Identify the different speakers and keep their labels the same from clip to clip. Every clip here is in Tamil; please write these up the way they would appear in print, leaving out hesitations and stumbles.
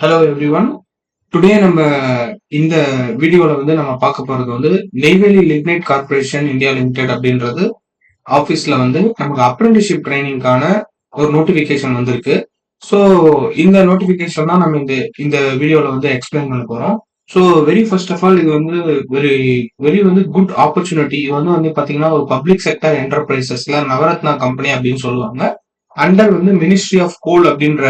Speaker 1: Hello everyone. டுடே நம்ம இந்த வீடியோல நம்ம பார்க்க போறது Neyveli lignite corporation India limited அப்படின்றது ஆபீஸ்ல நமக்கு அப்ரெண்டிஸ்ஷிப் ட்ரைனிங்கான ஒரு நோட்டிபிகேஷன் வந்திருக்கு. ஸோ இந்த நோட்டிபிகேஷன் தான் நம்ம இந்த இந்த வீடியோல எக்ஸ்பிளைன் பண்ண போறோம். So very first of all இது வெரி வெரி குட் ஆப்பர்ச்சுனிட்டி. இது பாத்தீங்கன்னா ஒரு பப்ளிக் செக்டர் என்டர்பிரைசஸ்ல நவரத்னா கம்பெனி அப்படின்னு சொல்லுவாங்க. அண்டர் மினிஸ்ட்ரி ஆஃப் கோல் அப்படின்ற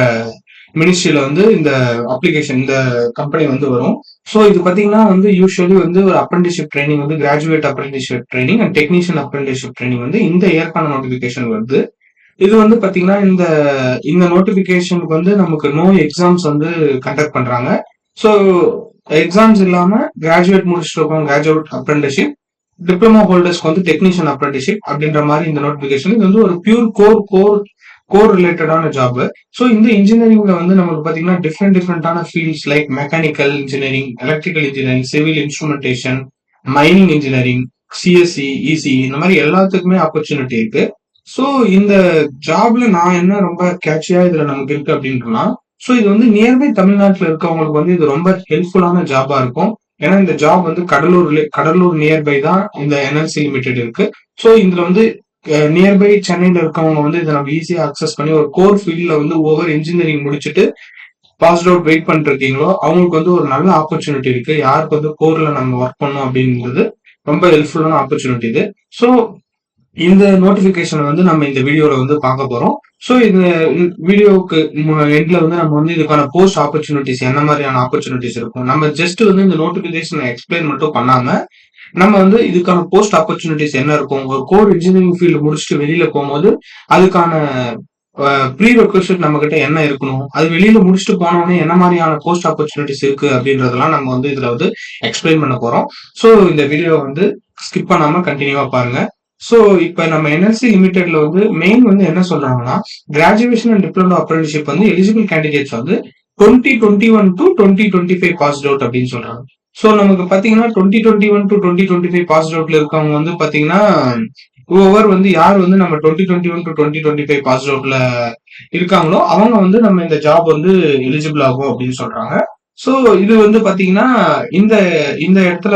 Speaker 1: மினிஸ்ட்ரியில இந்த அப்ளிகேஷன் இந்த கம்பெனி வரும். ஸோ இது பாத்தீங்கன்னா யூஸ்வலி ஒரு apprenticeship training graduate apprenticeship training and technician apprenticeship training இந்த இயற்கான நோட்டிபிகேஷன் வருது. இது பாத்தீங்கன்னா இந்த இந்த நோட்டிபிகேஷனுக்கு நமக்கு நோ எக்ஸாம்ஸ் கண்டக்ட் பண்றாங்க. ஸோ எக்ஸாம்ஸ் இல்லாம கிராஜுவேட் முடிச்சுட்டு இருக்கோம் கிராஜுவேட் அப்ரெண்டிஸ்ஷிப், டிப்ளமோ ஹோல்டர்ஸ்க்கு டெக்னீஷியன் அப்ரெண்டிஸ்ஷிப் அப்படின்ற மாதிரி இந்த நோட்டிபிகேஷன். இது ஒரு பியூர் கோர் ரிலேட்டடான ஜாப். ஸோ இந்த இன்ஜினியரிங்ல நமக்கு பாத்தீங்கன்னா டிஃப்ரெண்டான fields like mechanical engineering, electrical engineering, civil instrumentation, mining engineering, CSC, ECE இந்த மாதிரி எல்லாத்துக்குமே ஆப்பர்ச்சுனிட்டி இருக்கு. ஸோ இந்த ஜாப்ல நான் என்ன ரொம்ப கேட்சியா இதுல நமக்கு இருக்கு அப்படின்றனா, ஸோ இது நியர்பை தமிழ்நாட்டில் இருக்கவங்களுக்கு இது ரொம்ப ஹெல்ப்ஃபுல்லான ஜாபா இருக்கும். ஏன்னா இந்த ஜாப் கடலூர் நியர்பை தான் இந்த என்எல்சி லிமிடெட் இருக்கு. ஸோ இதுல நியர்பை சென்னையில இருக்கவங்க இதை நம்ம ஈஸியா அக்சஸ் பண்ணி ஒரு கோர் ஃபீல்ட்ல ஓவர் இன்ஜினியரிங் முடிச்சுட்டு பாஸ்ட் அவுட் வெயிட் பண்ணிட்டு இருக்கீங்களோ அவங்களுக்கு ஒரு நல்ல ஆப்பர்ச்சுனிட்டி இருக்கு. யாருக்கு கோர்ல நம்ம ஒர்க் பண்ணோம் அப்படின்றது ரொம்ப ஹெல்ப்ஃபுல்லான ஆப்பர்ச்சுனிட்டி இது. ஸோ இந்த நோட்டிபிகேஷன் நம்ம இந்த வீடியோல பார்க்க போறோம். ஸோ இந்த வீடியோக்கு எண்ட்ல நம்ம இதுக்கான போஸ்ட் ஆப்பர்ச்சுனிட்டிஸ் என்ன மாதிரியான ஆப்பர்ச்சுனிட்டிஸ் இருக்கும், நம்ம ஜஸ்ட் இந்த நோட்டிபிகேஷன் எக்ஸ்பிளைன் மட்டும் பண்ணாம நம்ம இதுக்கான போஸ்ட் ஆப்பர்ச்சுனிட்டிஸ் என்ன இருக்கும், ஒரு கோர் இன்ஜினியரிங் ஃபீல்டு முடிச்சுட்டு வெளியில போகும்போது அதுக்கான ப்ரீ ரெக்வஸ்ட் நம்ம கிட்ட என்ன இருக்கணும், அது வெளியில முடிச்சுட்டு போனோடனே என்ன மாதிரியான போஸ்ட் ஆப்பர்ச்சுனிட்டிஸ் இருக்கு அப்படின்றதெல்லாம் நம்ம இதுல எக்ஸ்பிளைன் பண்ண போறோம். ஸோ இந்த வீடியோ ஸ்கிப் பண்ணாம கண்டினியூவா பாருங்க. ஸோ இப்ப நம்ம என்எல்சி லிமிடெட்ல மெயின் என்ன சொல்றாங்கன்னா, graduation and diploma apprenticeship eligible candidates 2021 to 2025 passed out அப்படின்னு சொல்றாங்க. ஸோ நமக்கு பாத்தீங்கன்னா 2021 to 2025 பாஸ்ட் அவுட்ல இருக்கவங்க பாத்தீங்கன்னா ஓவர் யார் நம்ம 2021 to 2025 பாஸ்ட் அவுட்ல இருக்காங்களோ அவங்க நம்ம இந்த ஜாப் எலிஜிபிள் ஆகும் அப்படின்னு சொல்றாங்க. ஸோ இது பாத்தீங்கன்னா இந்த இந்த இடத்துல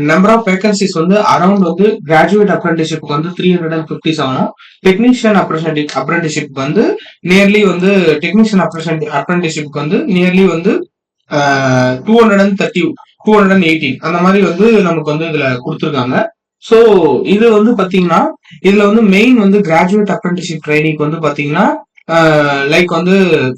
Speaker 1: number of vacancies around graduate apprenticeship 357, technician apprenticeship nearly technician apprenticeship nearly 218 அந்த மாதிரி நமக்கு இதுல கொடுத்துருக்காங்க. சோ இது பாத்தீங்கன்னா இதுல மெயின் கிராஜுவேட் அப்ரெண்டிஸ்ஷிப் ட்ரைனிங் பாத்தீங்கன்னா லைக்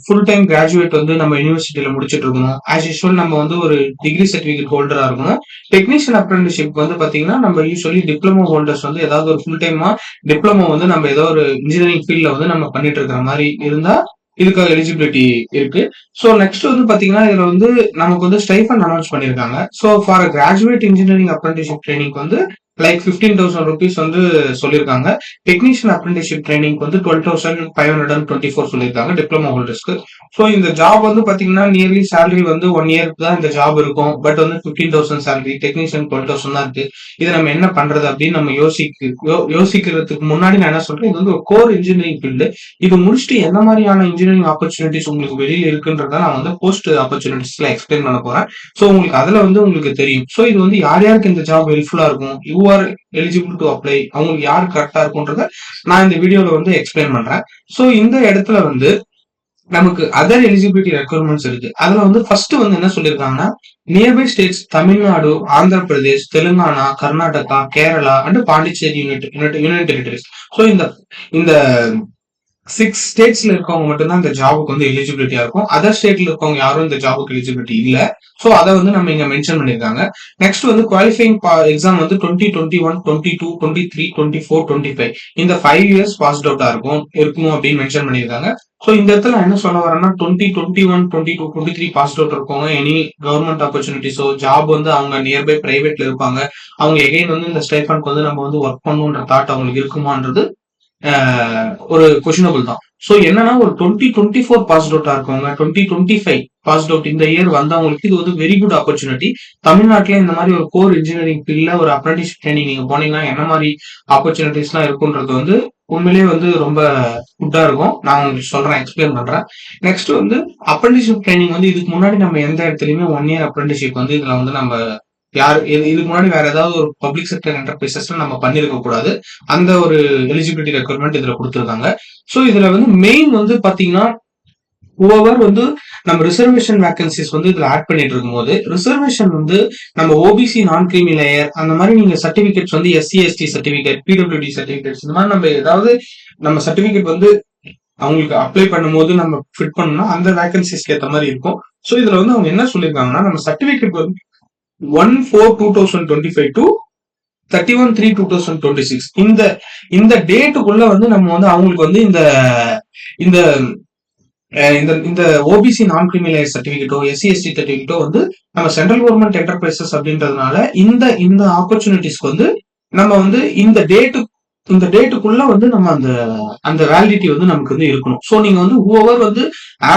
Speaker 1: ஃபுல் டைம் கிராஜுவேட் நம்ம யூனிவர்சிட்டியில முடிச்சிட்டு இருக்கணும். ஆஸ் யூஸ்வல் நம்ம ஒரு டிகிரி சர்டிபிகேட் ஹோல்டரா இருக்கணும். டெக்னீஷியன் அப்ரெண்டிஸ்ஷிப் பாத்தீங்கன்னா நம்ம யூஸ்வலி டிப்ளமோ ஹோல்டர்ஸ் ஏதாவது ஒரு ஃபுல் டைமா டிப்ளமோ நம்ம ஏதோ ஒரு இன்ஜினியரிங் ஃபீல்ட்ல நம்ம பண்ணிட்டு இருக்கிற மாதிரி இருந்தா இதுக்காக எலிஜிபிலிட்டி இருக்கு. ஸோ நெக்ஸ்ட் பாத்தீங்கன்னா இதுல நமக்கு ஸ்டைஃபண்ட் அனௌன்ஸ் பண்ணிருக்காங்க. So for graduate engineering apprenticeship training like 15,000 rupees சொல்லியிருக்காங்க. டெக்னீஷியன் அப்ரெண்டிஸ்ஷிப் ட்ரைனிங் 12,524 சொல்லியிருக்காங்க டிப்ளமோ ஹோல்டர்ஸ்க்கு. ஸோ இந்த ஜாப் பாத்தீங்கன்னா நியர்லி சேலரி 1 இயருக்கு தான் இந்த ஜாப் இருக்கும். பட் 15,000 சேலரி, டெக்னீஷியன் 12,000 தான் இருக்கு. இதை நம்ம என்ன பண்றது அப்படின்னு நம்ம யோசிக்கிறதுக்கு முன்னாடி நான் என்ன சொல்றேன், இது ஒரு கோர் இன்ஜினியரிங் ஃபீல்டு. இது முடிச்சுட்டு என்ன மாதிரியான இன்ஜினியரிங் ஆப்பர்ச்சுனிட்டிஸ் உங்களுக்கு வெளியில இருக்குன்றத நான் போஸ்ட் ஆப்பர்ச்சுனிட்டிஸ்ல எக்ஸ்பிளைன் பண்ண போறேன். ஸோ உங்களுக்கு அதுல உங்களுக்கு தெரியும். ஸோ இது யார் யாருக்கு இந்த ஜாப் ஹெல்ப்ஃபுல்லா இருக்கும், you are eligible to apply, அவங்களுக்கு யாரு கரெக்டா இருக்கும்ன்றத நான் இந்த வீடியோல எக்ஸ்பிளைன் பண்றேன். ஸோ இந்த இடத்துல நமக்கு அதர் எலிஜிபிலிட்டி ரெக்குயர்மெண்ட்ஸ் இருக்கு. அதுல ஃபர்ஸ்ட் என்ன சொல்லியிருக்காங்கன்னா, nearby states Tamil Nadu, Andhra Pradesh, Telangana, Karnataka, Kerala and Pondicherry union territories. So இந்த 6 ஸ்டேட்ஸ்ல இருக்கவங்க மட்டும்தான் இந்த ஜாபுக்கு எலிஜிபிலிட்டியா இருக்கும். அதர் ஸ்டேட்ல இருக்கவங்க யாரும் இந்த ஜாபுக்கு எலிஜிபிலிட்டி இல்ல. சோ அதை நம்ம இங்க மென்ஷன் பண்ணிருக்காங்க. நெக்ஸ்ட் குவாலிஃபைங் எக்ஸாம் 2021, 22, 23, 24, 25 இந்த 5 இயர்ஸ் பாஸ்ட் அவுட்டா இருக்கணும் அப்படின்னு மென்ஷன் பண்ணிருக்காங்க. சோ இந்த இடத்துல நான் என்ன சொல்ல வரேன்னா, 2021, 22, 23 பாஸ்ட் அவுட் இருக்கவங்க எனி கவர்மெண்ட் ஆப்பர்ச்சுனிட்டிஸோ ஜாப் அவங்க நியர்பை பிரைவேட்ல இருப்பாங்க. அவங்க எகைன் இந்த ஸ்டைஃபண்ட் நம்ம ஒர்க் பண்ணுன்ற தாட் அவங்களுக்கு இருக்குமான்றது ஒரு கொஸ்டினபிள் தான். சோ என்னன்னா ஒரு 2024 பாஸ்ட் அவுட்டா இருக்கவங்க 2025 பாஸ்ட் அவுட் இந்த இயர் வந்தவங்களுக்கு இது வெரி குட் ஆப்பர்ச்சுனிட்டி. தமிழ்நாட்டுல இந்த மாதிரி ஒரு கோர் இன்ஜினியரிங் ஃபீல்ட்ல ஒரு அப்ரெண்டிஸ் ட்ரைனிங் நீங்க போனீங்கன்னா என்ன மாதிரி ஆப்பர்ச்சுனிட்டிஸ் எல்லாம் இருக்குன்றது உண்மையிலேயே வந்து ரொம்ப குட்டா இருக்கும். நான் உங்களுக்கு சொல்றேன், எக்ஸ்பிளைன் பண்றேன். நெக்ஸ்ட் வந்து அப்ரெண்டிஸ்ஷிப் ட்ரைனிங் வந்து இதுக்கு முன்னாடி நம்ம எந்த இடத்துலயுமே 1 இயர் அப்ரெண்டிஸ்ஷிப் வந்து இதுல வந்து நம்ம இதுக்கு முன்னாடி வேற ஏதாவது ஒரு பப்ளிக் செக்டர் என்டர்பிரைசஸ்ல நம்ம பண்ணிருக்க கூடாது. அந்த ஒரு எலிஜிபிலிட்டி ரெக்யர்மெண்ட் இதுல கொடுத்திருக்காங்க. சோ இதுல வந்து மெயின் வந்து பாத்தீங்கன்னா ஓவர் வந்து நம்ம ரிசர்வேஷன் வேகன்சிஸ் வந்து இதுல ஆட் பண்ணிட்டு இருக்கும்போது ரிசர்வேஷன் வந்து நம்ம ஓபிசி நான் கிரீமி லேயர் அந்த மாதிரி நீங்க சர்டிபிகேட்ஸ் வந்து SC ST certificate PWD certificates இந்த மாதிரி நம்ம ஏதாவது நம்ம சர்டிபிகேட் வந்து அவங்களுக்கு அப்ளை பண்ணும்போது நம்ம ஃபிட் பண்ணோம்னா அந்த வேகன்சிஸ்க்கு ஏற்ற மாதிரி இருக்கும். ஸோ இதுல வந்து அவங்க என்ன சொல்லியிருக்காங்கன்னா நம்ம சர்டிபிகேட் வந்து 1/4/2025 டு 31/3/2026 இந்த டேட்டுக்குள்ள வந்து நம்ம வந்து அவங்களுக்கு வந்து இந்த இந்த இந்த இந்த ஓபிசி நான் கிரிமினல் சர்டிபிகேட்டோ எஸ்சி எஸ்டி சர்டிபிகேட்டோ வந்து நம்ம சென்ட்ரல் கவர்மெண்ட் என்டர்பிரைசஸ் அப்படின்றதுனால இந்த ஆப்பர்ச்சுனிட்டிஸ்க்கு வந்து நம்ம வந்து இந்த டேட்டுக்குள்ள வந்து நம்ம அந்த அந்த வேலிடிட்டி வந்து நமக்கு வந்து இருக்கணும். ஸோ நீங்க வந்து ஓவர் வந்து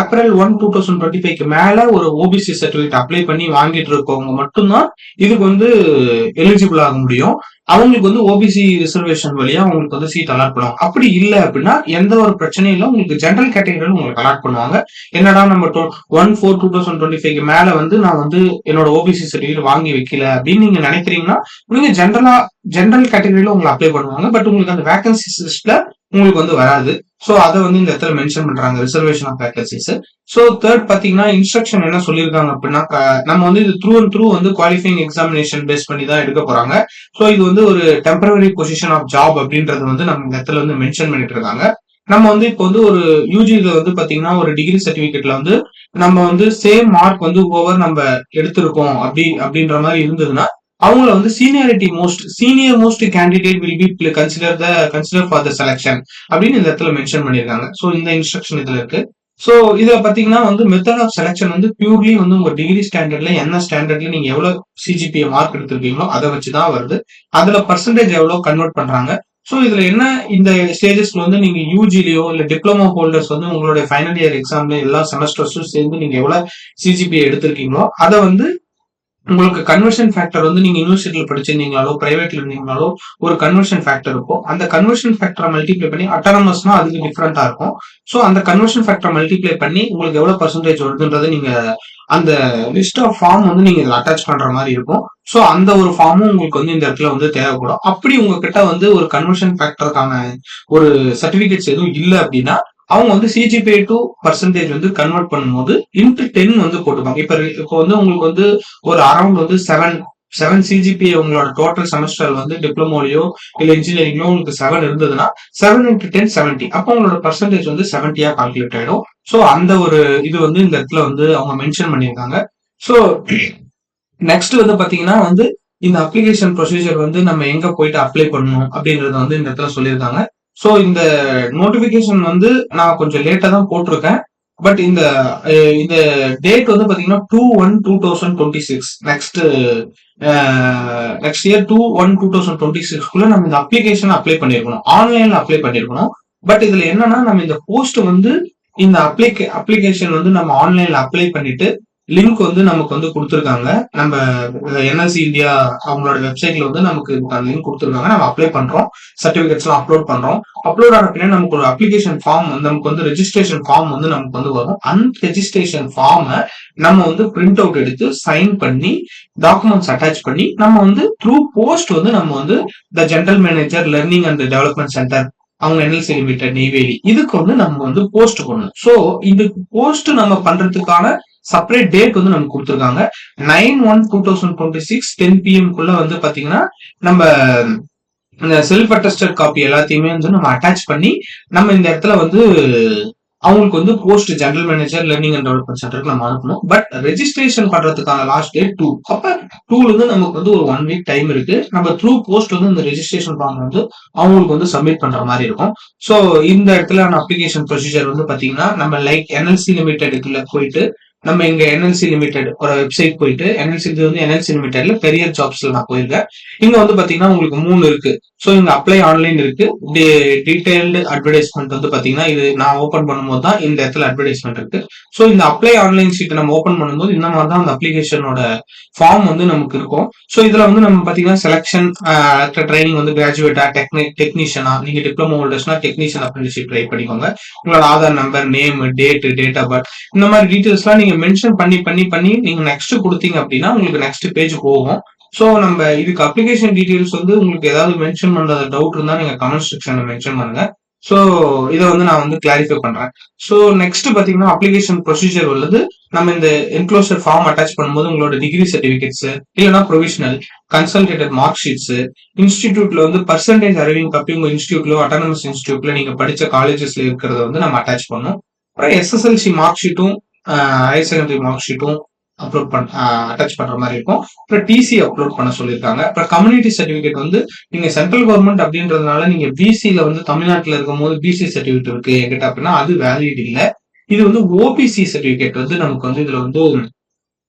Speaker 1: April 1, 2025 மேல ஒரு ஓபிசி சர்டிபிகேட் அப்ளை பண்ணி வாங்கிட்டு இருக்கவங்க மட்டும்தான் இதுக்கு வந்து எலிஜிபிள் ஆக முடியும். அவங்களுக்கு வந்து ஓபிசி ரிசர்வேஷன் வழியா அவங்களுக்கு வந்து சீட் அலாட் பண்ணுவாங்க. அப்படி இல்லை அப்படின்னா எந்த ஒரு பிரச்சனையும் இல்லை, உங்களுக்கு ஜென்ரல் கேட்டகரியில உங்களுக்கு அலாட் பண்ணுவாங்க. என்னடா நம்ம 1/4/2025 மேல வந்து நான் வந்து என்னோட ஓபிசி சர்டிபிகேட் வாங்கி வைக்கல அப்படின்னு நீங்க நினைக்கிறீங்கன்னா நீங்க ஜென்ரல் கேட்டகரியில உங்களை அப்ளை பண்ணுவாங்க. பட் உங்களுக்கு அந்த வேகன்சிஸ் லிஸ்ட்ல உங்களுக்கு வந்து வராது. சோ அதை வந்து இந்த இடத்துல மென்ஷன் பண்றாங்க, reservation of vacancies. So third பாத்தீங்கன்னா இன்ஸ்ட்ரக்ஷன் என்ன சொல்லியிருக்காங்க அப்படின்னா நம்ம வந்து இது த்ரூ அண்ட் த்ரூ வந்து குவாலிஃபைங் எக்ஸாமினேஷன் பேஸ் பண்ணி தான் எடுக்க போறாங்க. சோ இது வந்து ஒரு டெம்பரரி பொசிஷன் ஆஃப் ஜாப் அப்படின்றது வந்து நம்ம இந்த இடத்துல வந்து மென்ஷன் பண்ணிட்டு இருக்காங்க. நம்ம வந்து இப்போ வந்து ஒரு யூஜில வந்து பாத்தீங்கன்னா ஒரு டிகிரி சர்டிபிகேட்ல வந்து நம்ம வந்து சேம் மார்க் வந்து ஓவர் நம்ம எடுத்திருக்கோம் அப்படின்ற மாதிரி இருந்ததுன்னா அவங்கள வந்து senior most candidate will be consider for the selection அப்படின்னு இந்த இடத்துல மென்ஷன் பண்ணிருக்காங்க. சோ இந்த இன்ஸ்ட்ரக்ஷன் இதுல இருக்கு. சோ இதுல பாத்தீங்கன்னா வந்து மெத்தட் ஆஃப் செலக்ஷன் வந்து பியூர்லி வந்து உங்க டிகிரி ஸ்டாண்டர்ட்ல என்ன ஸ்டாண்டர்ட்ல நீங்க எவ்வளவு சிஜிபிஏ மார்க் எடுத்திருக்கீங்களோ அதை வச்சுதான் வருது. அதுல பர்சன்டேஜ் எவ்வளவு கன்வெர்ட் பண்றாங்க. சோ இதுல என்ன இந்த ஸ்டேஜஸ்ல வந்து நீங்க யூஜிலியோ இல்ல டிப்ளமோ ஹோல்டர்ஸ் வந்து உங்களுடைய ஃபைனல் இயர் எக்ஸாம்ல எல்லா செமஸ்டர்ஸும் சேர்ந்து நீங்க எவ்வளவு சிஜிபிஏ எடுத்திருக்கீங்களோ அதை வந்து உங்களுக்கு கன்வர்ஷன் ஃபேக்டர் வந்து நீங்க யூனிவர்சிட்டியில படிச்சிருந்தீங்களோ பிரைவேட்ல இருந்தீங்களோ ஒரு கன்வர்ஷன் ஃபேக்டர் இருக்கும். அந்த கன்வர்ஷன் ஃபேக்டரை மல்டிப்ளை பண்ணி அட்டானமஸ்னா அதுக்கு டிஃபரெண்டா இருக்கும். ஸோ அந்த கன்வர்ஷன் ஃபேக்டரை மல்டிப்ளை பண்ணி உங்களுக்கு எவ்வளவு பர்சன்டேஜ் வருதுன்றது நீங்க அந்த லிஸ்ட் ஆஃப் ஃபார்ம் வந்து நீங்க இதில் அட்டாச் பண்ற மாதிரி இருக்கும். ஸோ அந்த ஒரு ஃபார்மும் உங்களுக்கு வந்து இந்த இடத்துல வந்து தேவைப்படும். அப்படி உங்ககிட்ட வந்து ஒரு கன்வர்ஷன் ஃபேக்டருக்கான ஒரு சர்டிபிகேட்ஸ் எதுவும் இல்லை அப்படின்னா அவங்க வந்து சிஜிபிஏ டு பர்சன்டேஜ் வந்து கன்வெர்ட் பண்ணும்போது இன்ட்டு 10 வந்து போட்டுப்பாங்க. இப்போ வந்து உங்களுக்கு வந்து ஒரு அரௌண்ட் வந்து 7 சிஜிபிஏ உங்களோட டோட்டல் செமஸ்டர் வந்து டிப்ளமோலயோ இல்ல இன்ஜினியரிங்லயோ உங்களுக்கு 7 இருந்ததுன்னா 7 × 10 70. அப்போ உங்களோட பர்சன்டேஜ் வந்து 70 கால்குலேட் ஆயிடும். ஸோ அந்த ஒரு இது வந்து இந்த இடத்துல வந்து அவங்க மென்ஷன் பண்ணியிருக்காங்க. ஸோ நெக்ஸ்ட் வந்து பாத்தீங்கன்னா வந்து இந்த அப்ளிகேஷன் ப்ரொசீஜர் வந்து நம்ம எங்க போயிட்டு அப்ளை பண்ணணும் அப்படின்றத வந்து இந்த இடத்துல சொல்லியிருக்காங்க. ஸோ இந்த நோட்டிபிகேஷன் வந்து நான் கொஞ்சம் லேட்டா தான் போட்டிருக்கேன். பட் இந்த டேட் வந்து பாத்தீங்கன்னா 2/1/2026 நெக்ஸ்ட் இயர் 2/1/2026 நம்ம இந்த அப்ளிகேஷன் அப்ளை பண்ணிருக்கணும், ஆன்லைன்ல அப்ளை பண்ணிருக்கணும். பட் இதுல என்னன்னா நம்ம இந்த போஸ்ட் வந்து இந்த அப்ளிகேஷன் வந்து நம்ம ஆன்லைன்ல அப்ளை பண்ணிட்டு லிங்க் வந்து நமக்கு வந்து கொடுத்துருக்காங்க. நம்ம என்எல்சி இந்தியா அவங்களோட வெப்சைட்ல வந்து நமக்கு லிங்க் கொடுத்துருக்காங்க. நம்ம அப்ளை பண்றோம், சர்டிபிகேட்ஸ் எல்லாம் அப்லோட் பண்றோம். அப்லோட் ஆன பின்னாடி நமக்கு ஒரு அப்ளிகேஷன் ஃபார்ம் வந்து நமக்கு வந்து ரெஜிஸ்ட்ரேஷன் ஃபார்ம் வந்து நமக்கு வந்து வரும். அந்த ரெஜிஸ்ட்ரேஷன் ஃபார்மை நம்ம வந்து பிரிண்ட் அவுட் எடுத்து சைன் பண்ணி டாக்குமெண்ட்ஸ் அட்டாச் பண்ணி நம்ம வந்து த்ரூ போஸ்ட் வந்து நம்ம வந்து த general manager learning and development centre அவங்க என்எல்சி லிமிடெட் நெய்வேலி இதுக்கு வந்து நம்ம வந்து போஸ்ட் பண்ணணும். ஸோ இது போஸ்ட் நம்ம பண்றதுக்கான செப்பரேட் டேட் வந்து நமக்கு கொடுத்துருக்காங்க. 9/1/2026 10 PM வந்து பாத்தீங்கன்னா நம்ம இந்த செல்ஃப் அட்டஸ்டட் காப்பி எல்லாத்தையுமே வந்து நம்ம அட்டாச் பண்ணி நம்ம இந்த இடத்துல வந்து அவங்களுக்கு வந்து post general manager learning and development சென்டருக்கு நம்ம அனுப்பணும். பட் ரெஜிஸ்ட்ரேஷன் பண்றதுக்கான லாஸ்ட் டேட் 2. அப்ப 2ல இருந்து நமக்கு வந்து ஒரு 1 வீக் டைம் இருக்கு. நம்ம த்ரூ போஸ்ட் வந்து இந்த ரெஜிஸ்ட்ரேஷன் ஃபார்ம் வந்து அவங்களுக்கு வந்து சப்மிட் பண்ற மாதிரி இருக்கும். ஸோ இந்த இடத்துல அப்ளிகேஷன் ப்ரொசீஜர் வந்து பாத்தீங்கன்னா நம்ம லைக் என்எல்சி லிமிடெடுக்குள்ள போயிட்டு நம்ம இங்க என்எல்சி லிமிடெட் ஒரு வெப்சைட் போயிட்டு என்எல்சி இது வந்து என்எல்சி லிமிடெட்ல பெரிய ஜாப்ஸ்ல நான் போயிருக்கேன். இங்க வந்து பாத்தீங்கன்னா உங்களுக்கு 3 இருக்கு. ஸோ இங்க அப்ளை ஆன்லைன் இருக்கு. டீடைல்டு அட்வர்டைஸ்மெண்ட் வந்து பாத்தீங்கன்னா இது நான் ஓபன் பண்ணும்போது தான் இந்த இடத்துல அட்வர்டைஸ்மெண்ட் இருக்கு. ஸோ இந்த அப்ளை ஆன்லைன் ஷீட் நம்ம ஓபன் பண்ணும்போது இந்த மாதிரி தான் அந்த அப்ளிகேஷனோட ஃபார்ம் வந்து நமக்கு இருக்கும். ஸோ இதுல வந்து நம்ம பாத்தீங்கன்னா செலக்ஷன் ட்ரைனிங் வந்து கிராஜுவேட்டா டெக்னீஷியனா நீங்க டிப்ளமோ ஹோல்டர்ஸ்னா டெக்னீஷியன் அப்ரெண்டிஸ்ஷிப் ட்ரை பண்ணிக்கோங்க. உங்களோட Aadhaar number, name, date of birth இந்த மாதிரி டீடைல்ஸ்லாம் நீங்க மென்ஷன் பண்ணி நீங்க நெக்ஸ்ட் கொடுத்தீங்க அப்படின்னா உங்களுக்கு நெக்ஸ்ட் பேஜ் போகும். ஸோ நம்ம இதுக்கு அப்ளிகேஷன் டீடைல்ஸ் வந்து உங்களுக்கு ஏதாவது மென்ஷன் பண்றது டவுட் இருந்தா நீங்க கமெண்ட் செக்ஷன்ல மென்ஷன் பண்ணுங்க. ஸோ இதை வந்து நான் வந்து கிளாரிஃபை பண்றேன். ஸோ நெக்ஸ்ட் பாத்தீங்கன்னா அப்ளிகேஷன் ப்ரொசீஜர் உள்ளது. நம்ம இந்த என்க்ளோசர் ஃபார்ம் அட்டாச் பண்ணும்போது உங்களோட டிகிரி சர்டிபிகேட்ஸ் இல்லைன்னா ப்ரொவிஷனல் கன்சல்டேட்டட் மார்க் ஷீட்ஸ், இன்ஸ்டிடியூட்ல வந்து பர்சன்டேஜ் அறிவிங் அப்படி உங்க இன்ஸ்டியூட்ல அட்டானமஸ் இன்ஸ்டியூட்ல நீங்க படிச்ச காலேஜஸ்ல இருக்கிறத வந்து நம்ம அட்டாச் பண்ணோம். அப்புறம் எஸ்எஸ்எல்சி மார்க் ஷீட்டும் ஹையர் செகண்டரி மார்க் ஷீட்டும் அப்லோட் பண்ண அட்டாச் பண்ற மாதிரி இருக்கும். அப்புறம் டிசி அப்லோட் பண்ண சொல்லியிருக்காங்க. அப்புறம் கம்யூனிட்டி சர்டிபிகேட் வந்து நீங்க சென்ட்ரல் கவர்மெண்ட் அப்படின்றதுனால நீங்க பிசில வந்து தமிழ்நாட்டில் இருக்கும் போது பிசி சர்டிபிகேட் இருக்கு என்கிட்ட அப்படின்னா அது வேலிட் இல்ல. இது வந்து ஓபிசி சர்டிபிகேட் வந்து நமக்கு வந்து இதுல வந்து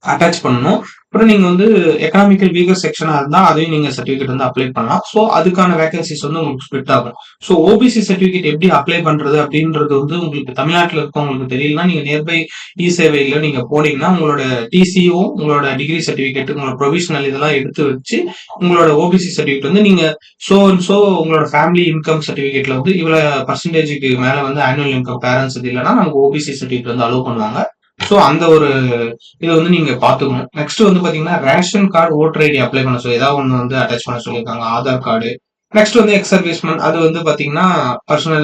Speaker 1: அட்டாச் பண்ணணும். அப்புறம் நீங்க வந்து எக்கனாமிக்கல் வீக்கர் செக்ஷனா இருந்தா அதையும் நீங்க சர்டிபிகேட் வந்து அப்ளை பண்ணலாம். ஸோ அதுக்கான வேகன்சிஸ் வந்து உங்களுக்கு ஸ்பிட் ஆகும். ஸோ ஓபிசி சர்டிபிகேட் எப்படி அப்ளை பண்றது அப்படின்றது வந்து உங்களுக்கு தமிழ்நாட்டில் இருக்கவங்களுக்கு தெரியலன்னா நீங்க நியர்பை இ சேவையில நீங்க போனீங்கன்னா உங்களோட டிசிஓ, உங்களோட டிகிரி சர்டிபிகேட், உங்களோட ப்ரொவிஷனல் இதெல்லாம் எடுத்து வச்சு உங்களோட ஓபிசி சர்டிபிகேட் வந்து நீங்க ஸோ உங்களோட ஃபேமிலி இன்கம் சர்டிபிகேட்ல வந்து இவ்வளவு பர்சன்டேஜுக்கு மேல வந்து ஆனுவல் இன்கம் பேரண்ட்ஸ் இது இல்லைன்னா நமக்கு ஓபிசி சர்டிபிகேட் வந்து அலோவ் பண்ணுவாங்க. ஸோ அந்த ஒரு இதை வந்து நீங்க பாத்துக்கணும். நெக்ஸ்ட் வந்து பாத்தீங்கன்னா ration card, voter ID apply பண்ண சொல்லி ஏதாவது ஒன்று வந்து அட்டாச் பண்ண சொல்லியிருக்காங்க. ஆதார் கார்டு. நெக்ஸ்ட் வந்து எக்ஸ் சர்வீஸ்மேன் அது வந்து பாத்தீங்கன்னா பர்சன்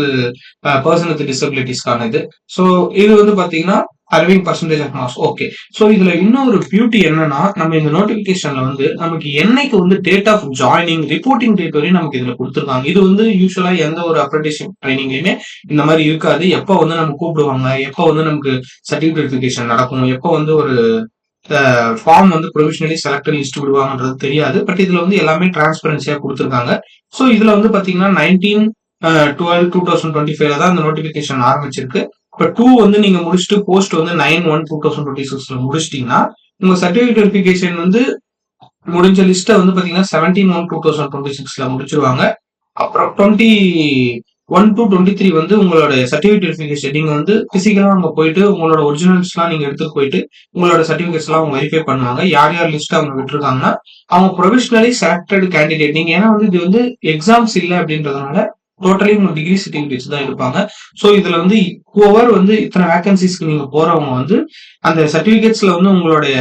Speaker 1: வித் டிசபிலிட்டிஸ்க்கான இது. ஸோ இது வந்து பாத்தீங்கன்னா arriving percentage of marks. Okay. So இதுல இன்னொரு பியூட்டி என்னன்னா நம்ம இந்த நோட்டிபிகேஷன்ல வந்து நமக்கு என்னைக்கு வந்து date of joining reporting date வரையும் நமக்கு இதுல கொடுத்துருக்காங்க. இது வந்து யூஸ்வலா எந்த ஒரு அப்ரெண்டிஸ்ஷிப் ட்ரைனிங்லயுமே இந்த மாதிரி இருக்காது. எப்போ வந்து நம்ம கூப்பிடுவாங்க, எப்போ வந்து நமக்கு சர்டிபிகேட் வெரிஃபிகேஷன் நடக்கும், எப்போ வந்து ஒரு ஃபார்ம் வந்து ப்ரொவிஷனலி செலக்டட் லிஸ்ட் விடுவாங்கன்றது தெரியாது. பட் இதுல வந்து எல்லாமே டிரான்ஸ்பரன்சியா கொடுத்துருக்காங்க. ஸோ இதுல வந்து பாத்தீங்கன்னா 19/12/2025 தான் இந்த நோட்டிபிகேஷன் ஆரம்பிச்சிருக்கு. இப்ப 2 வந்து நீங்க முடிச்சுட்டு போஸ்ட் வந்து 9/1/2026 முடிச்சிட்டீங்கன்னா உங்க சர்டிபிகேட் வெரிஃபிகேஷன் வந்து முடிஞ்ச லிஸ்ட்டை வந்து பாத்தீங்கன்னா 17/1/2026 முடிச்சிருவாங்க. அப்புறம் 21/2/23 வந்து உங்களோட சர்டிபிகேட் வெரிஃபிகேஷன் நீங்க வந்து பிசிக்கலா அங்க போயிட்டு உங்களோட ஒரிஜினல்ஸ் எல்லாம் நீங்க எடுத்துட்டு போயிட்டு உங்களோட சர்டிபிகேட்ஸ் எல்லாம் அவங்க வெரிஃபை பண்ணுவாங்க. யார் யார் லிஸ்ட் அவங்க விட்டுருக்காங்கன்னா அவங்க ப்ரொவிஷனலி செலக்டட் கேண்டிடேட் நீங்க. ஏன்னா வந்து இது வந்து எக்ஸாம்ஸ் இல்லை அப்படின்றதுனால டோட்டலி உங்க டிகிரி சர்டிபிகேட்ஸ் தான் எடுப்பாங்க. ஸோ இதுல வந்து ஹூவர் வந்து இத்தனை வேகன்சிஸ்க்கு நீங்க போறவங்க வந்து அந்த சர்டிபிகேட்ஸ்ல வந்து உங்களுடைய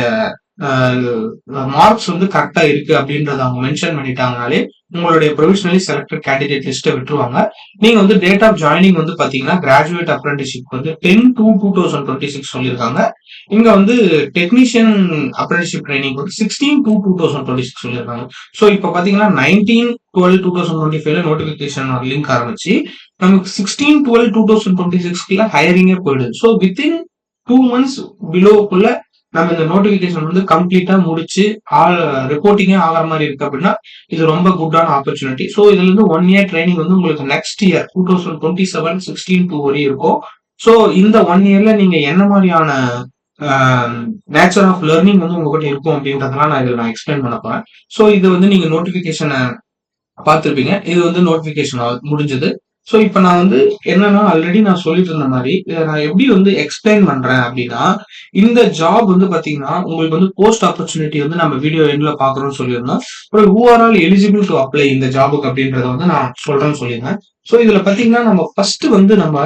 Speaker 1: மார்க்ஸ் வந்து கரெக்டா இருக்கு அப்படின்றத அவங்க மென்ஷன் பண்ணிட்டாங்கனாலே உங்களுடைய ப்ரொவிஷனலி செலக்டட் கேண்டிடேட் லிஸ்ட்டை விட்டுருவாங்க. நீங்க வந்து டேட் ஆஃப் ஜாயினிங் வந்து பாத்தீங்கன்னா கிராஜுவேட் அப்ரெண்டிஸ்ஷிப் வந்து 10/2/2026 சொல்லியிருக்காங்க. இங்க வந்து டெக்னீஷியன் அப்ரெண்டிஸ்ஷிப் ட்ரைனிங் வந்து 16/2/2026 சொல்லியிருக்காங்க. ஸோ இப்போ பாத்தீங்கன்னா 19/12/2025 நோட்டிபிகேஷன் லிங்க் ஆரம்பிச்சு நமக்கு 16/12/2026 ஹையரிங்கே போயிடுது. ஸோ வித்தின் 2 months பிலோக்குள்ள நம்ம இந்த நோட்டிபிகேஷன் வந்து கம்ப்ளீட்டா முடிச்சு ரிப்போர்ட்டிங்கே ஆகிற மாதிரி இருக்கு அப்படின்னா இது ரொம்ப குட்டான ஆப்பர்ச்சுனிட்டி. ஸோ இதுல இருந்து 1 year ட்ரைனிங் வந்து உங்களுக்கு நெக்ஸ்ட் இயர் 2027-16 வரையும் இருக்கும். ஸோ இந்த 1 yearல நீங்க என்ன மாதிரியான நேச்சர் ஆஃப் லேர்னிங் வந்து உங்ககிட்ட இருக்கும் அப்படின்றதெல்லாம் நான் இதில் எக்ஸ்பிளைன் பண்ண போறேன். ஸோ இது வந்து நீங்க நோட்டிபிகேஷனை பார்த்துருப்பீங்க. இது வந்து நோட்டிபிகேஷன் முடிஞ்சது. ஸோ இப்போ நான் வந்து என்னன்னா ஆல்ரெடி நான் சொல்லிட்டு இருந்த மாதிரி இதை நான் எப்படி வந்து எக்ஸ்பிளைன் பண்றேன் அப்படின்னா இந்த ஜாப் வந்து பாத்தீங்கன்னா உங்களுக்கு வந்து போஸ்ட் ஆப்பர்ச்சுனிட்டி வந்து நம்ம வீடியோ எண்ட்ல பாக்குறோம்னு சொல்லியிருந்தோம். அப்புறம் who are all eligible to apply இந்த ஜாபுக்கு அப்படின்றத வந்து நான் சொல்றேன்னு சொல்லியிருந்தேன். ஸோ இதுல பாத்தீங்கன்னா நம்ம ஃபர்ஸ்ட் வந்து நம்ம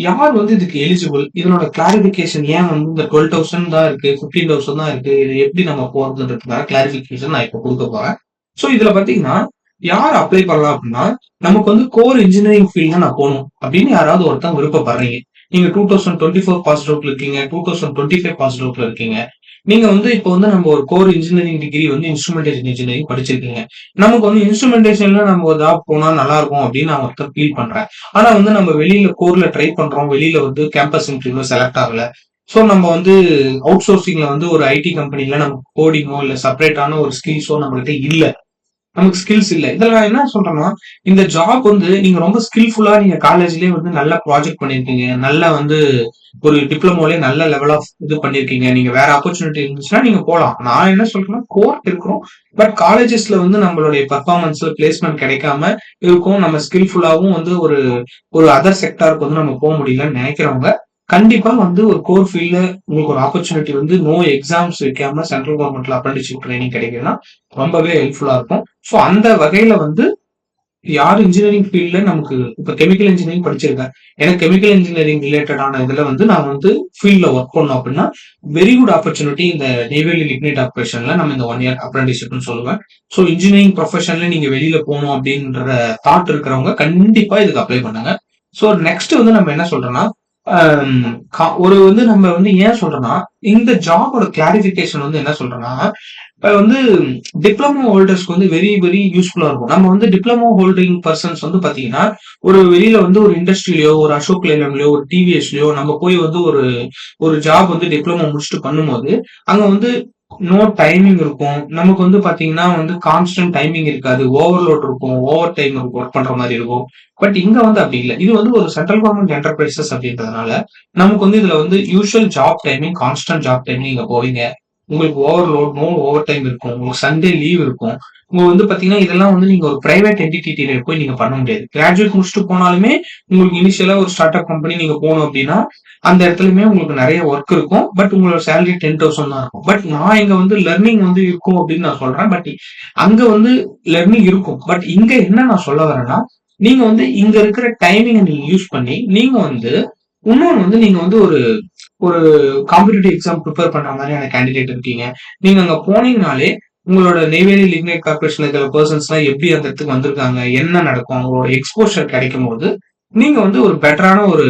Speaker 1: யார் வந்து இதுக்கு எலிஜிபிள், இதனோட கிளாரிபிகேஷன் ஏன் வந்து இந்த 12,000 தான் இருக்கு, 15,000 தான் இருக்கு, இது எப்படி நம்ம போறதுன்றதுக்கான கிளாரிபிகேஷன் நான் இப்போ கொடுக்க போறேன். ஸோ இதுல பாத்தீங்கன்னா யார் அப்ளை பண்ணலாம் அப்படின்னா நமக்கு வந்து கோர் இன்ஜினியரிங் ஃபீல்ட்ல நான் போகணும் அப்படின்னு யாராவது ஒருத்தவங்க விருப்பப்படுறீங்க. நீங்க 2024 பாஸ் அவுட்ல இருக்கீங்க, 2025 பாஸ் அவுட்ல இருக்கீங்க. நீங்க வந்து இப்போ வந்து நம்ம ஒரு கோர் இன்ஜினியரிங் டிகிரி வந்து இன்ஸ்ட்ருமெண்டேஷன் இன்ஜினியரிங் படிச்சிருக்கீங்க. நமக்கு வந்து இன்ஸ்ட்ருமெண்டேஷன்ல நம்ம ஒரு ஜாப் போனா நல்லா இருக்கும் அப்படின்னு நான் ஒருத்தர் ஃபீல் பண்றேன். ஆனா வந்து நம்ம வெளியில கோர்ல ட்ரை பண்றோம், வெளியில வந்து கேம்பஸ் இன்டர்வியூ செலக்ட் ஆகல. ஸோ நம்ம வந்து அவுட் சோர்சிங்ல வந்து ஒரு ஐடி கம்பெனில நம்ம கோடிங்கோ இல்ல செப்பரேட்டான ஒரு ஸ்கில்ஸோ நம்மகிட்ட இல்லை. நமக்கு ஸ்கில்ஸ் இல்ல. இதெல்லாம் என்ன சொல்றேன்னா, இந்த ஜாப் வந்து நீங்க ரொம்ப ஸ்கில்ஃபுல்லா நீங்க காலேஜ்லயே வந்து நல்ல ப்ராஜெக்ட் பண்ணியிருக்கீங்க. நல்ல வந்து ஒரு டிப்ளமோலயே நல்ல லெவல் ஆஃப் இது பண்ணியிருக்கீங்க. நீங்க வேற ஆப்பர்ச்சுனிட்டி இருந்துச்சுன்னா நீங்க போலாம். நான் என்ன சொல்றேன்னா, கோர்ஸ் இருக்கிறோம். பட் காலேஜஸ்ல வந்து நம்மளுடைய பெர்ஃபார்மன்ஸ்ல பிளேஸ்மென்ட் கிடைக்காம இருக்கும். நம்ம ஸ்கில்ஃபுல்லாவும் வந்து ஒரு ஒரு அதர் செக்டாருக்கு வந்து நம்ம போ முடியலன்னு நினைக்கிறவங்க, கண்டிப்பா வந்து ஒரு கோர் ஃபீல்ட்ல உங்களுக்கு ஒரு ஆப்பர்ச்சுனிட்டி வந்து நோ எக்ஸாம்ஸ் வைக்காம சென்ட்ரல் கவர்மெண்ட்ல அப்ரண்டிஸ்ஷிப் ட்ரைனிங் கிடைக்குதுன்னா ரொம்பவே ஹெல்ப்ஃபுல்லா இருக்கும். ஸோ அந்த வகையில வந்து யார் இன்ஜினியரிங் ஃபீல்ட்ல நமக்கு இப்ப கெமிக்கல் இன்ஜினியரிங் படிச்சிருக்கேன். எனக்கு கெமிக்கல் இன்ஜினியரிங் ரிலேட்டடான இதுல வந்து நான் வந்து ஃபீல்ட்ல ஒர்க் பண்ணோம் அப்படின்னா வெரி குட் ஆப்பர்ச்சுனிட்டி இந்த நெய்வேலி லிக்னைட் ஆப்ரேஷன்ல நம்ம இந்த 1 இயர் அப்ரண்டிஸ்ஷிப்னு சொல்லுவேன். ஸோ இன்ஜினியரிங் ப்ரொஃபஷன்ல நீங்க வெளியில போகணும் அப்படின்ற தாட் இருக்கிறவங்க கண்டிப்பா இதுக்கு அப்ளை பண்ணுங்க. ஸோ நெக்ஸ்ட் வந்து நம்ம என்ன சொல்றோம்னா, ஒரு வந்து நம்ம வந்து ஏன் சொல்றோம்னா, இந்த ஜாபோட கிளாரிபிகேஷன் வந்து என்ன சொல்றோம்னா, இப்ப வந்து டிப்ளமோ ஹோல்டர்ஸ்க்கு வந்து வெரி வெரி யூஸ்ஃபுல்லா இருக்கும். நம்ம வந்து டிப்ளமோ ஹோல்டிங் பர்சன்ஸ் வந்து பாத்தீங்கன்னா, ஒரு வெளியில வந்து ஒரு இண்டஸ்ட்ரியிலயோ, ஒரு அசோக் லேலண்ட்லயோ, ஒரு டிவிஎஸ்லயோ நம்ம போய் வந்து ஒரு ஒரு ஜாப் வந்து டிப்ளமோ முடிச்சுட்டு பண்ணும்போது, அங்க வந்து நோ டைமிங் இருக்கும். நமக்கு வந்து பாத்தீங்கன்னா வந்து கான்ஸ்டன்ட் டைமிங் இருக்காது. ஓவர்லோட் இருக்கும். ஓவர் டைம் இருக்கும். ஒர்க் பண்ற மாதிரி இருக்கும். பட் இங்க வந்து அப்படி இல்ல. இது வந்து ஒரு சென்ட்ரல் கவர்மெண்ட் என்டர்பிரைசஸ் அப்படின்றதுனால, நமக்கு வந்து இதுல வந்து usual job timing, constant job timing நீங்க போவீங்க. உங்களுக்கு ஓவர்லோட், நோ ஓவர் டைம் இருக்கும். உங்களுக்கு சண்டே லீவ் இருக்கும். உங்க வந்து பாத்தீங்கன்னா, இதெல்லாம் வந்து நீங்க ஒரு பிரைவேட் என்டிட்டில போய் நீங்க பண்ண முடியாது. கிராஜுவேட் முடிச்சுட்டு போனாலுமே, உங்களுக்கு இனிஷியலா ஒரு ஸ்டார்ட் அப் கம்பெனி நீங்க போகணும் அப்படின்னா, அந்த இடத்துலயுமே உங்களுக்கு நிறைய ஒர்க் இருக்கும். பட் உங்களோட சேலரி 10,000 தான் இருக்கும். பட் நான் இங்க வந்து லெர்னிங் வந்து இருக்கும் அப்படின்னு நான் சொல்றேன். பட் அங்க வந்து லெர்னிங் இருக்கும். பட் இங்க என்ன நான் சொல்ல வரேன்னா, நீங்க வந்து இங்க இருக்கிற டைமிங்க நீங்க யூஸ் பண்ணி, நீங்க வந்து இன்னொன்னு வந்து நீங்க வந்து ஒரு ஒரு காம்படிட்டிவ் எக்ஸாம் ப்ரிப்பேர் பண்ற மாதிரியான கேண்டிடேட் இருக்கீங்க. நீங்க அங்க போனீங்கனாலே, உங்களோட நெய்வேலி லிக்னைட் கார்பரேஷன்ல இருக்கிற பெர்சன்ஸ்லாம் எப்படி அந்த இடத்துக்கு வந்திருக்காங்க, என்ன நடக்கும், அவங்களோட எக்ஸ்போஷர் கிடைக்கும்போது, நீங்க வந்து ஒரு பெட்டரான ஒரு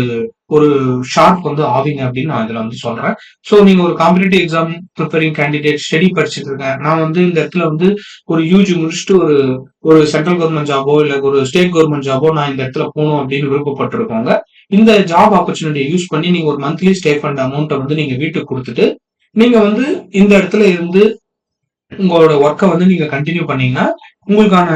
Speaker 1: ஒரு ஷார்ப் வந்து ஆவீங்க அப்படின்னு நான் இதுல வந்து சொல்றேன். சோ நீங்க ஒரு competitive exam preparing candidate study படிச்சுட்டு இருக்கேன். நான் வந்து இந்த இடத்துல வந்து ஒரு யூஜி முடிச்சுட்டு ஒரு ஒரு சென்ட்ரல் கவர்மெண்ட் ஜாபோ இல்ல ஒரு ஸ்டேட் கவர்மெண்ட் ஜாபோ நான் இந்த இடத்துல போகணும் அப்படின்னு விருப்பப்பட்டிருக்கோங்க. இந்த ஜாப் ஆப்பர்ச்சுனிட்டியை யூஸ் பண்ணி நீங்க ஒரு மந்த்லி ஸ்டே ஃபண்ட் அமௌண்ட்டை வந்து நீங்க வீட்டுக்கு கொடுத்துட்டு நீங்க வந்து இந்த இடத்துல இருந்து உங்களோட ஒர்க்கை வந்து நீங்க கண்டினியூ பண்ணீங்கன்னா உங்களுக்கான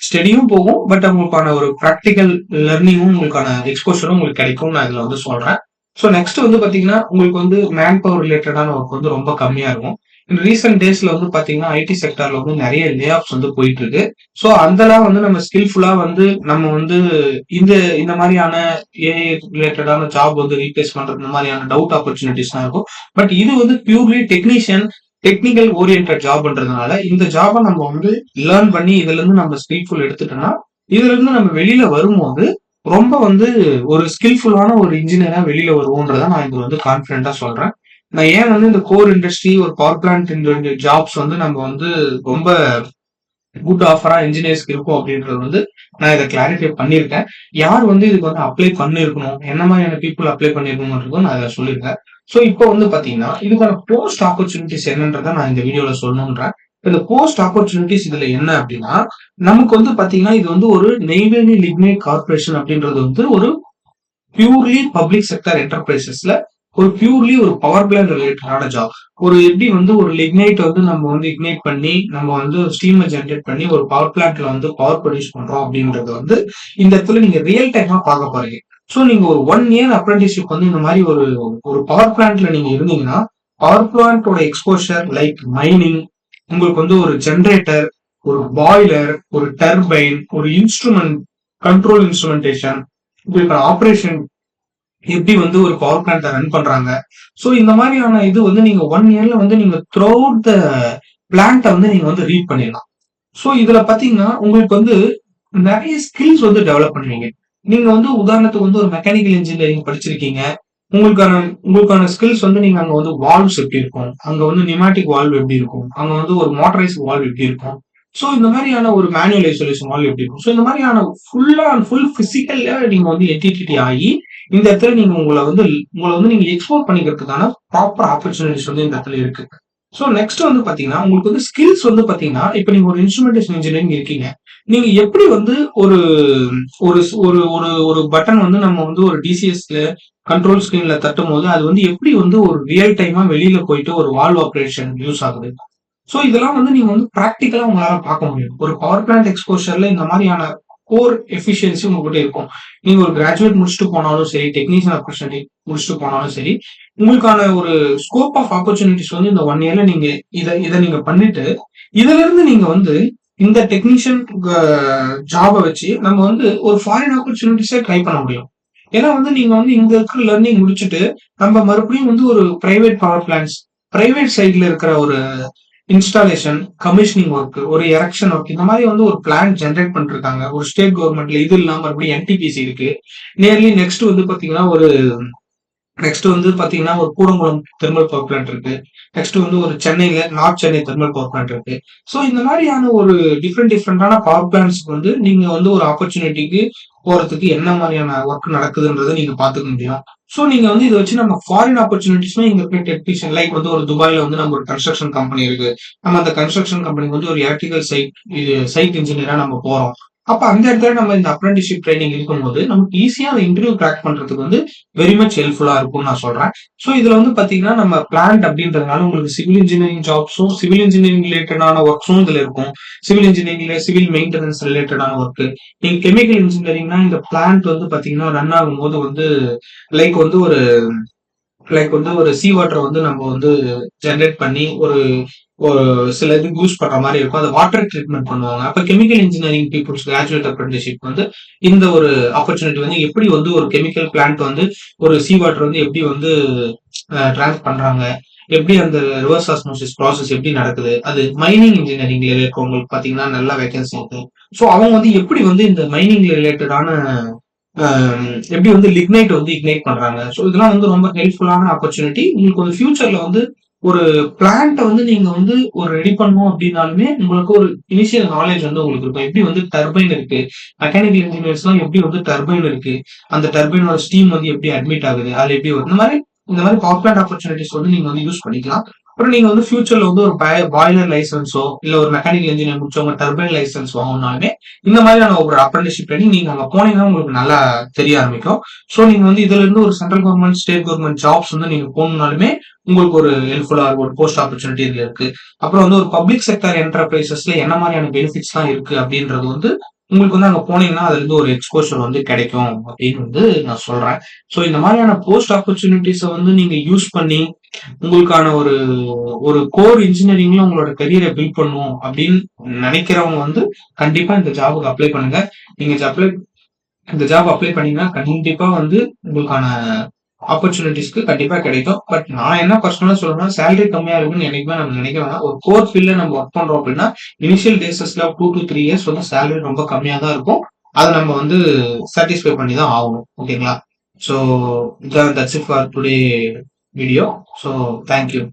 Speaker 1: ஸ்டடியும் போகும். பட் உங்களுக்கான ஒரு ப்ராக்டிக்கல் லெர்னிங்கும் உங்களுக்கான எக்ஸ்போஷரும் உங்களுக்கு கிடைக்கும் நான் இதுல வந்து சொல்றேன். ஸோ நெக்ஸ்ட் வந்து பாத்தீங்கன்னா உங்களுக்கு வந்து மேன் பவர் ரிலேட்டடான ஒர்க் வந்து ரொம்ப கம்மியா இருக்கும். ரீசெண்ட் டேஸ்ல வந்து பாத்தீங்கன்னா ஐடி செக்டர்ல வந்து நிறைய லே ஆஃப்ஸ் வந்து போயிட்டு இருக்கு. ஸோ அதெல்லாம் வந்து நம்ம ஸ்கில்ஃபுல்லா வந்து நம்ம வந்து இந்த இந்த மாதிரியான ஏஐ ரிலேட்டடான ஜாப் வந்து ரீப்ளேஸ் பண்றது இந்த மாதிரியான டவுட் ஆப்பர்ச்சுனிட்டிஸ் தான் இருக்கும். பட் இது வந்து பியூர்லி டெக்னீஷியன் டெக்னிக்கல் ஓரியன்ட் ஜாப்ன்றதுனால இந்த ஜாபை நம்ம வந்து லேர்ன் பண்ணி இதுல இருந்து நம்ம ஸ்கில்ஃபுல் எடுத்துட்டோம்னா இதுல இருந்து நம்ம வெளியில வரும்போது ரொம்ப வந்து ஒரு ஸ்கில்ஃபுல்லான ஒரு இன்ஜினியரா வெளியில வருவோன்றத நான் இது வந்து கான்பிடண்டா சொல்றேன். நான் ஏன் வந்து இந்த கோர் இண்டஸ்ட்ரி ஒரு பவர் பிளான்ட் ஜாப்ஸ் வந்து நம்ம வந்து ரொம்ப குட் ஆஃபரா இன்ஜினியர்ஸ்க்கு இருக்கும் அப்படின்றது வந்து நான் இதை கிளாரிஃபை பண்ணியிருக்கேன். யார் வந்து இதுக்கு வந்து அப்ளை பண்ணிருக்கணும், என்ன மாதிரியான பீப்புள் அப்ளை பண்ணிருக்கணும்ன்றதும் நான் இதை சொல்லியிருக்கேன். ஸோ இப்போ வந்து பாத்தீங்கன்னா இதுக்கான போஸ்ட் ஆப்பர்ச்சுனிட்டிஸ் என்னன்றதை நான் இந்த வீடியோல சொல்லணுன்றேன். இந்த போஸ்ட் ஆப்பர்ச்சுனிட்டிஸ் இதுல என்ன அப்படின்னா நமக்கு வந்து பாத்தீங்கன்னா இது வந்து ஒரு நெய்வேலி லிக்னைட் கார்பரேஷன் அப்படின்றது வந்து ஒரு பியூர்லி பப்ளிக் செக்டர் என்டர்பிரைசஸ்ல ஒரு பியூர்லி ஒரு பவர் பிளான்ட் ரிலேட்டடான ஜாப். ஒரு எப்படி வந்து ஒரு லிக்னைட் வந்து நம்ம வந்து இக்னைட் பண்ணி நம்ம வந்து ஸ்டீமை ஜென்ரேட் பண்ணி ஒரு பவர் பிளான்ட்ல வந்து பவர் ப்ரொடியூஸ் பண்றோம் அப்படின்றது வந்து இந்த இடத்துல நீங்க ரியல் டைமா பார்க்க போறீங்க. ஸோ நீங்க ஒரு 1 இயர் அப்ரண்டிஸ்ஷிப் வந்து இந்த மாதிரி ஒரு ஒரு பவர் பிளான்ட்ல நீங்க இருந்தீங்கன்னா பவர் பிளான்டோட எக்ஸ்போஷர் லைக் மைனிங், உங்களுக்கு வந்து ஒரு ஜென்ரேட்டர், ஒரு பாய்லர், ஒரு டர்பைன், ஒரு இன்ஸ்ட்ருமெண்ட், கண்ட்ரோல் இன்ஸ்ட்ருமெண்டேஷன், உங்களுக்கு ஆபரேஷன் எப்படி வந்து ஒரு பவர் பிளான்ட் ரன் பண்றாங்க. சோ இந்த மாதிரியான இது வந்து நீங்க 1 இயர்ல வந்து நீங்க த்ரூ அவுட் த பிளான்ட்டை வந்து நீங்க வந்து ரீட் பண்ணிடலாம். சோ இதுல பாத்தீங்கன்னா உங்களுக்கு வந்து நிறைய ஸ்கில்ஸ் வந்து டெவலப் பண்ணுவீங்க. நீங்க வந்து உதாரணத்துக்கு வந்து ஒரு மெக்கானிக்கல் இன்ஜினியரிங் படிச்சிருக்கீங்க. உங்களுக்கான உங்களுக்கான ஸ்கில்ஸ் வந்து நீங்க அங்க வந்து வால்வ்ஸ் எப்படி இருக்கும், அங்க வந்து நியூமேட்டிக் வால்வ் எப்படி இருக்கும், அங்க வந்து ஒரு மோட்டரைஸ் வால்வ் எப்படி இருக்கும், சோ இந்த மாதிரியான ஒரு மேனுவல் ஐசோலேஷன் வால்வ் எப்படி இருக்கும். சோ இந்த மாதிரியான ஃபுல்லா அண்ட் ஃபுல் பிசிக்கல்ல நீங்க வந்து என்டிடி ஆகி இந்த இடத்துல நீங்க உங்களை வந்து நீங்க எக்ஸ்ப்ளோர் பண்ணிக்கிறதுக்கான ப்ராப்பர் ஆப்பர்ச்சுனிட்டிஸ் வந்து இந்த இடத்துல இருக்கு. ஸோ நெக்ஸ்ட் வந்து பாத்தீங்கன்னா உங்களுக்கு வந்து ஸ்கில்ஸ் வந்து பாத்தீங்கன்னா இப்ப நீங்க ஒரு இன்ஸ்ட்ருமெண்டேஷன் இன்ஜினியரிங் இருக்கீங்க. நீங்க எப்படி வந்து ஒரு ஒரு ஒரு ஒரு ஒரு பட்டன் வந்து நம்ம வந்து ஒரு டிசிஎஸ்ல கண்ட்ரோல் ஸ்கிரீன்ல தட்டும் போது அது வந்து எப்படி வந்து ஒரு ரியல் டைமா வெளியில போயிட்டு ஒரு வால்வ் ஆபரேஷன் யூஸ் ஆகுது. ஸோ இதெல்லாம் வந்து நீங்க வந்து பிராக்டிக்கலா உங்களால பார்க்க முடியும். ஒரு பவர் பிளான்ட் எக்ஸ்போஷர்ல இந்த மாதிரியான கோர் எஃபிஷியன்சி உங்ககிட்ட இருக்கும். நீங்க ஒரு கிராஜுவேட் முடிச்சுட்டு போனாலும் சரி, டெக்னீஷியன் ஆப்பர்ச்சுனிட்டி முடிச்சுட்டு போனாலும் சரி, உங்களுக்கான ஒரு ஸ்கோப் ஆஃப் ஆப்பர்ச்சுனிட்டிஸ் வந்து இந்த 1 இயர்ல நீங்க இத நீங்க பண்ணிட்டு, இதுல இருந்து நீங்க வந்து இந்த டெக்னீஷியன் ஜாப வச்சு நம்ம வந்து ஒரு ஃபாரின் ஆப்பர்ச்சுனிட்டிஸே ட்ரை பண்ண முடியும். ஏன்னா வந்து நீங்க வந்து இங்க இருக்கிற லர்னிங் முடிச்சுட்டு, நம்ம மறுபடியும் வந்து ஒரு பிரைவேட் பவர் பிளான்ட்ஸ், பிரைவேட் சைட்ல இருக்கிற ஒரு இன்ஸ்டாலேஷன், கமிஷனிங் ஒர்க், ஒரு எரெக்ஷன் ஒர்க் இந்த மாதிரி வந்து ஒரு பிளான் ஜெனரேட் பண்ணிருக்காங்க. ஒரு ஸ்டேட் கவர்மெண்ட்ல இது இல்லாம மறுபடியும் என்டிபிசி இருக்கு. நியர்லி நெக்ஸ்ட் வந்து பாத்தீங்கன்னா ஒரு கூடங்குளம் தெர்மல் பவர் பிளான்ட் இருக்கு. நெக்ஸ்ட் வந்து ஒரு சென்னையில north Chennai thermal power plant இருக்கு. ஸோ இந்த மாதிரியான ஒரு டிஃப்ரெண்டான பவர் பிளான்ட்ஸ்க்கு வந்து நீங்க வந்து ஒரு ஆப்பர்ச்சுனிட்டிக்கு போறதுக்கு என்ன மாதிரியான ஒர்க் நடக்குதுன்றதை நீங்க பாத்துக்க முடியும். ஸோ நீங்க வந்து இதை வச்சு நம்ம ஃபாரின் ஆப்பர்ச்சுனிட்டிஸ்மே இங்க போய் டெக்னீஷியன் லைக் வந்து ஒரு துபாயில வந்து நம்ம ஒரு கன்ஸ்ட்ரக்ஷன் கம்பெனி இருக்கு. நம்ம அந்த கன்ஸ்ட்ரக்ஷன் கம்பெனிக்கு வந்து ஒரு எலக்ட்ரிக்கல் சைட் இன்ஜினியரா நம்ம போறோம். அப்ப அந்த இடத்துல நம்ம இந்த அப்ரெண்டிஸ்ஷிப் ட்ரைனிங் இருக்கும்போது நமக்கு ஈஸியா அந்த இன்டர்வியூ கிராக் பண்றதுக்கு வந்து வெரி மச் ஹெல்ப்ஃபுல்லா இருக்கும்னு நான் சொல்றேன். ஸோ இதுல வந்து பாத்தீங்கன்னா நம்ம பிளான்ட் அப்படின்றதுனால உங்களுக்கு சிவில் இன்ஜினியரிங் ஜாப்ஸும், சிவில் இன்ஜினியரிங் ரிலேட்டடான ஒர்க்ஸும் இதுல இருக்கும். சிவில் இன்ஜினியரிங்ல சிவில் மெயின்டெனன்ஸ் ரிலேட்டடான ஒர்க். நீங்க கெமிக்கல் இன்ஜினியரிங்னா இந்த பிளான்ட் வந்து பாத்தீங்கன்னா ரன் ஆகும்போது வந்து லைக் வந்து ஒரு சி வாட்டர் வந்து நம்ம வந்து ஜெனரேட் பண்ணி ஒரு ஒரு சில இதுக்கு யூஸ் பண்ற மாதிரி இருக்கும். அதை வாட்டர் ட்ரீட்மெண்ட் பண்ணுவாங்க. அப்ப chemical engineering peoples graduate apprenticeship வந்து இந்த ஒரு ஆப்பர்ச்சுனிட்டி வந்து எப்படி வந்து ஒரு கெமிக்கல் பிளான்ட் வந்து ஒரு சி வாட்டர் வந்து எப்படி வந்து டிரான்ஸ் பண்றாங்க, எப்படி அந்த ரிவர்ஸ் ஆஸ்மோசிஸ் ப்ராசஸ் எப்படி நடக்குது, அது மைனிங் இன்ஜினியரிங்ல இருக்கவங்களுக்கு பாத்தீங்கன்னா நல்ல வேகன்சி இருக்கு. ஸோ அவங்க வந்து எப்படி வந்து இந்த மைனிங் ரிலேட்டடான எப்படி வந்து லிக்னைட் வந்து இக்னைட் பண்றாங்க. ஸோ இதெல்லாம் வந்து ரொம்ப ஹெல்ப்ஃபுல்லான ஆப்பர்ச்சுனிட்டி. உங்களுக்கு ஒரு ஃபியூச்சர்ல வந்து ஒரு பிளான்ட்டை வந்து நீங்க வந்து ஒரு ரெடி பண்ணணும் அப்படின்னாலுமே உங்களுக்கு ஒரு இனிஷியல் நாலேஜ் வந்து உங்களுக்கு இருக்கும். எப்படி வந்து டர்பைன் இருக்கு, மெக்கானிக்கல் இன்ஜினியர்ஸ்லாம் எப்படி வந்து டர்பைன் இருக்கு, அந்த டர்பைனோட ஸ்டீம் வந்து எப்படி அட்மிட் ஆகுது, அது எப்படி வரும், இந்த மாதிரி பவர் பிளான்ட் ஆப்பர்ச்சுனிட்டிஸ் வந்து நீங்க வந்து யூஸ் பண்ணிக்கலாம். அப்புறம் நீங்க வந்து ஃபியூச்சர்ல வந்து ஒரு பாய்லர் லைசன்ஸோ இல்ல ஒரு மெக்கானிக்கல் இன்ஜினியர் முடிச்சவங்க டர்பைன் லைசன்ஸ் வாங்கினாலுமே இந்த மாதிரியான ஒரு அப்ரெண்டிஸ்ஷிப் ட்ரைனிங் நீங்க அங்க போனீங்கன்னா உங்களுக்கு நல்லா தெரிய ஆரம்பிக்கும். ஸோ நீங்க வந்து இதுல இருந்து ஒரு central government, state government jobs வந்து நீங்க போகணும்னாலுமே உங்களுக்கு ஒரு ஹெல்ப்ஃபுல்லா இருக்கும். ஒரு போஸ்ட் ஆப்பர்ச்சுனிட்டி இதுல இருக்கு. அப்புறம் வந்து ஒரு பப்ளிக் செக்டர் என்டர்பிரைசஸ்ல என்ன மாதிரியான பெனிஃபிட்ஸ் எல்லாம் இருக்கு அப்படின்றது வந்து உங்களுக்கு வந்து அங்க போனீங்கன்னா அதுல இருந்து ஒரு எக்ஸ்போஷர் வந்து கிடைக்கும் அப்படின்னு வந்து நான் சொல்றேன். ஸோ இந்த மாதிரியான போஸ்ட் ஆப்பர்ச்சுனிட்டிஸை வந்து நீங்க யூஸ் பண்ணி உங்களுக்கான ஒரு ஒரு கோர் இன்ஜினியரிங்ல உங்களோட கரியரை பில்ட் பண்ணுவோம் அப்படின்னு நினைக்கிறவங்க வந்து கண்டிப்பா இந்த ஜாபுக்கு அப்ளை பண்ணுங்க. நீங்க இந்த ஜாப் அப்ளை பண்ணீங்கன்னா கண்டிப்பா வந்து உங்களுக்கான ஆப்பர்ச்சுனிட்டிஸ்க்கு கண்டிப்பா கிடைக்கும். பட் நான் என்ன பர்சனலா சொல்லணும்னா சேலரி கம்மியா இருக்குன்னு என்னைக்குமே நம்ம நினைக்க வேணாம். ஒரு கோர் ஃபீல்ட்ல நம்ம ஒர்க் பண்றோம் அப்படின்னா இனிஷியல் டேஸஸ்ல 2 to 3 இயர்ஸ் வந்து சேலரி ரொம்ப கம்மியா தான் இருக்கும். அதை நம்ம வந்து சாட்டிஸ்ஃபை பண்ணி தான் ஆகணும். ஓகேங்களா? So that's it for today video. So thank you.